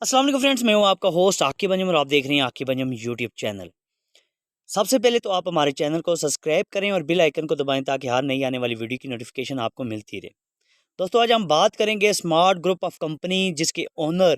अस्सलाम वालेकुम फ्रेंड्स, मैं हूं आपका होस्ट आकिब अंजम और आप देख रहे हैं आकिब अंजम यूट्यूब चैनल। सबसे पहले तो आप हमारे चैनल को सब्सक्राइब करें और बेल आइकन को दबाएं ताकि हर नई आने वाली वीडियो की नोटिफिकेशन आपको मिलती रहे। दोस्तों, आज हम बात करेंगे स्मार्ट ग्रुप ऑफ कंपनी जिसके ओनर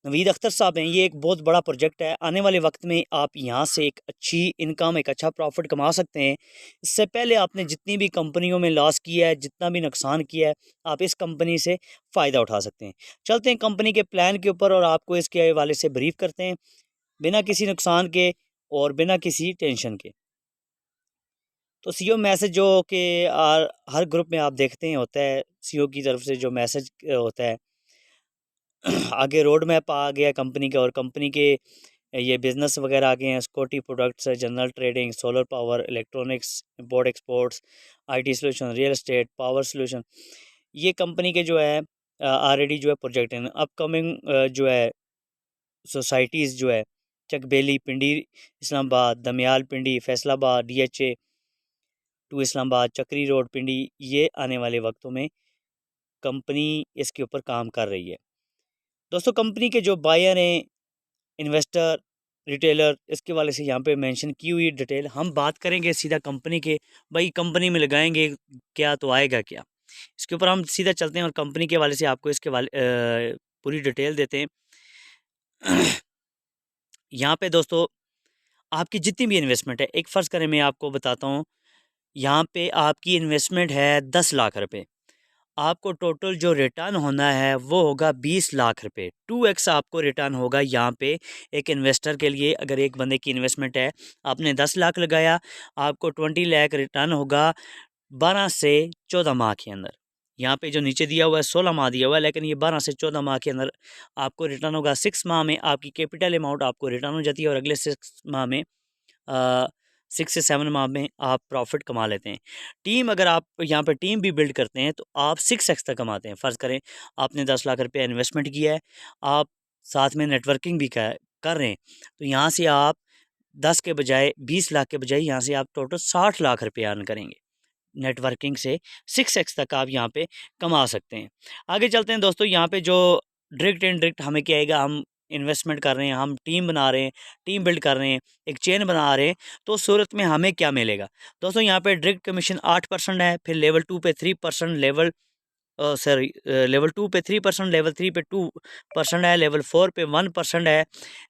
नवीद अख्तर साहब हैं। ये एक बहुत बड़ा प्रोजेक्ट है। आने वाले वक्त में आप यहाँ से एक अच्छी इनकम, एक अच्छा प्रॉफिट कमा सकते हैं। इससे पहले आपने जितनी भी कंपनियों में लॉस किया है, जितना भी नुकसान किया है, आप इस कंपनी से फ़ायदा उठा सकते हैं। चलते हैं कंपनी के प्लान के ऊपर और आपको इसके हवाले से ब्रीफ करते हैं, बिना किसी नुकसान के और बिना किसी टेंशन के। तो सीईओ मैसेज जो कि हर ग्रुप में आप देखते हैं होता है, सीईओ की तरफ से जो मैसेज होता है, आगे रोड मैप आ गया कंपनी का, और कंपनी के ये बिज़नेस वगैरह आ गए हैं, Scotty products, general trading, solar power, electronics, import exports, IT solution, real estate, power solution. ये कंपनी के जो है ऑलरेडी जो है प्रोजेक्ट हैं। अपकमिंग जो है सोसाइटीज़ जो है चकबेली, पिंडी इस्लामाबाद, दमियाल पिंडी, फैसलाबाद, DHA टू इस्लामाबाद, चक्री रोड पिंडी, ये आने वाले वक्तों में कंपनी इसके ऊपर काम कर रही है। दोस्तों, कंपनी के जो बायर हैं, इन्वेस्टर, रिटेलर, इसके वाले से यहाँ पे मेंशन की हुई डिटेल। हम बात करेंगे सीधा कंपनी के, भाई कंपनी में लगाएंगे क्या तो आएगा क्या, इसके ऊपर हम सीधा चलते हैं और कंपनी के वाले से आपको इसके वाले पूरी डिटेल देते हैं। यहाँ पे दोस्तों, आपकी जितनी भी इन्वेस्टमेंट है, एक फ़र्ज़ करें मैं आपको बताता हूँ, यहाँ पे आपकी इन्वेस्टमेंट है 10 लाख रुपए। आपको टोटल जो रिटर्न होना है वो होगा 20 लाख रुपए। 2x आपको रिटर्न होगा यहाँ पे एक इन्वेस्टर के लिए। अगर एक बंदे की इन्वेस्टमेंट है, आपने 10 लाख लगाया, आपको 20 लाख रिटर्न होगा 12 से 14 माह के अंदर। यहाँ पे जो नीचे दिया हुआ है 16 माह दिया हुआ है, लेकिन ये 12 से 14 माह के अंदर आपको रिटर्न होगा। 6 माह में आपकी कैपिटल अमाउंट आपको रिटर्न हो जाती है, और अगले 6 माह में 6 से 7 माह में आप प्रॉफिट कमा लेते हैं। टीम, अगर आप यहाँ पे टीम भी बिल्ड करते हैं तो आप 6x तक कमाते हैं। फ़र्ज़ करें आपने 10 लाख रुपये इन्वेस्टमेंट किया है, आप साथ में नेटवर्किंग भी कर रहे हैं, तो यहाँ से आप 10 के बजाय 20 लाख के बजाय यहाँ से आप टोटल 60 लाख रुपये अर्न करेंगे। नेटवर्किंग से 6x तक आप यहाँ पे कमा सकते हैं। आगे चलते हैं दोस्तों, यहाँ पे जो डायरेक्ट इनडायरेक्ट हमें क्या आएगा, हम इन्वेस्टमेंट कर रहे हैं, हम टीम बना रहे हैं, टीम बिल्ड कर रहे हैं, एक चेन बना रहे हैं, तो उस सूरत में हमें क्या मिलेगा दोस्तों। यहाँ पे डायरेक्ट कमीशन 8% है, फिर लेवल 2 पे 3%, लेवल 2 पे 3%, लेवल 3 पे 2% है, लेवल 4 पे 1% है,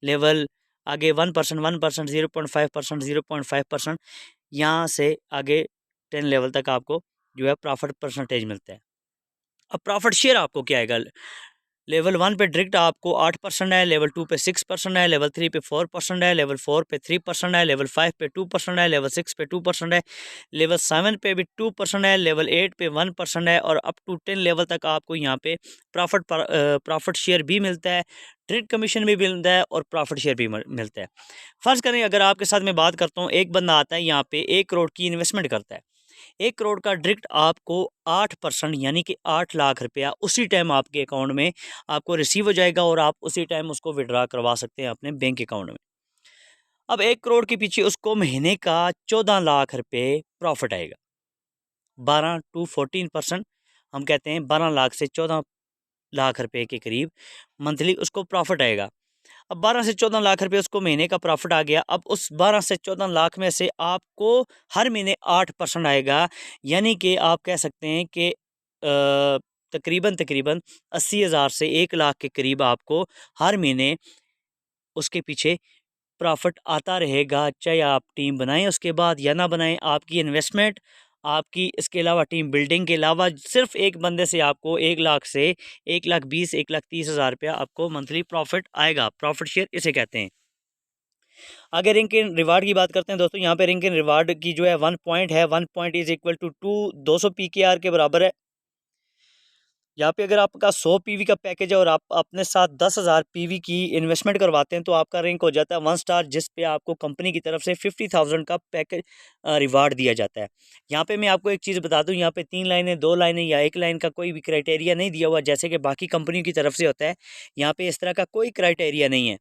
लेवल आगे 1%, 1%, 0.5%, 0.5%, यहाँ से आगे 10 लेवल तक आपको जो है प्रॉफिट परसेंटेज मिलता है। अब प्रॉफिट शेयर आपको क्या आएगा, लेवल 1 पे डायरेक्ट आपको 8% है, लेवल 2 पे 6% है, लेवल 3 पे 4% है, लेवल 4 पे 3% है, लेवल 5 पे 2% है, लेवल 6 पे 2% है, लेवल 7 पे भी 2% है, लेवल 8 पे 1% है, और अप टू 10 लेवल तक आपको यहाँ पे प्रॉफिट शेयर भी मिलता है, ट्रेड कमीशन भी मिलता है, और प्रॉफिट शेयर भी मिलता है। फ़र्ज़ करें अगर आपके साथ मैं बात करता हूँ, एक बंदा आता है यहाँ पे 1 करोड़ की इन्वेस्टमेंट करता है। 1 करोड़ का डायरेक्ट आपको 8% यानी कि 8 लाख रुपया उसी टाइम आपके अकाउंट में आपको रिसीव हो जाएगा, और आप उसी टाइम उसको विड्रा करवा सकते हैं अपने बैंक अकाउंट में। अब 1 करोड़ के पीछे उसको महीने का 14 लाख रुपए प्रॉफिट आएगा। 12 टू 14% हम कहते हैं, 12 लाख से 14 लाख रुपए के करीब मंथली उसको प्रॉफिट आएगा। अब 12 से 14 लाख रुपए उसको महीने का प्रॉफिट आ गया। अब उस 12 से 14 लाख में से आपको हर महीने 8% आएगा, यानी कि आप कह सकते हैं कि तकरीबन तकरीबन 80,000 से 1 लाख के करीब आपको हर महीने उसके पीछे प्रॉफिट आता रहेगा, चाहे आप टीम बनाएं उसके बाद या ना बनाएं। आपकी इन्वेस्टमेंट, आपकी इसके अलावा टीम बिल्डिंग के अलावा सिर्फ एक बंदे से आपको 1 लाख से 1,20,000 1,30,000 रुपया आपको मंथली प्रॉफिट आएगा। प्रॉफिट शेयर इसे कहते हैं। अगर रिंग इन रिवार्ड की बात करते हैं दोस्तों, यहाँ पे रिंग इन रिवार्ड की जो है 1 पॉइंट है, 1 point is equal to 200 PKR के बराबर है। यहाँ पे अगर आपका 100 PV का पैकेज है और आप अपने साथ 10,000 PV की इन्वेस्टमेंट करवाते हैं, तो आपका रैंक हो जाता है 1 स्टार, जिस पे आपको कंपनी की तरफ से 50,000 का पैकेज रिवार्ड दिया जाता है। यहाँ पे मैं आपको एक चीज़ बता दूँ, यहाँ पे 3 लाइनें, 2 लाइनें या 1 लाइन का कोई भी क्राइटेरिया नहीं दिया हुआ, जैसे कि बाकी कंपनियों की तरफ से होता है। यहाँ पे इस तरह का कोई क्राइटेरिया नहीं है।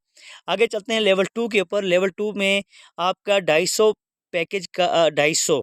आगे चलते हैं लेवल 2 के ऊपर। लेवल 2 में आपका 250 पैकेज का 250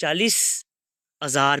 40,000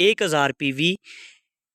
1,000 PV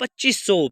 2500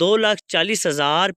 2,40,000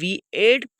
V8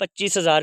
25,000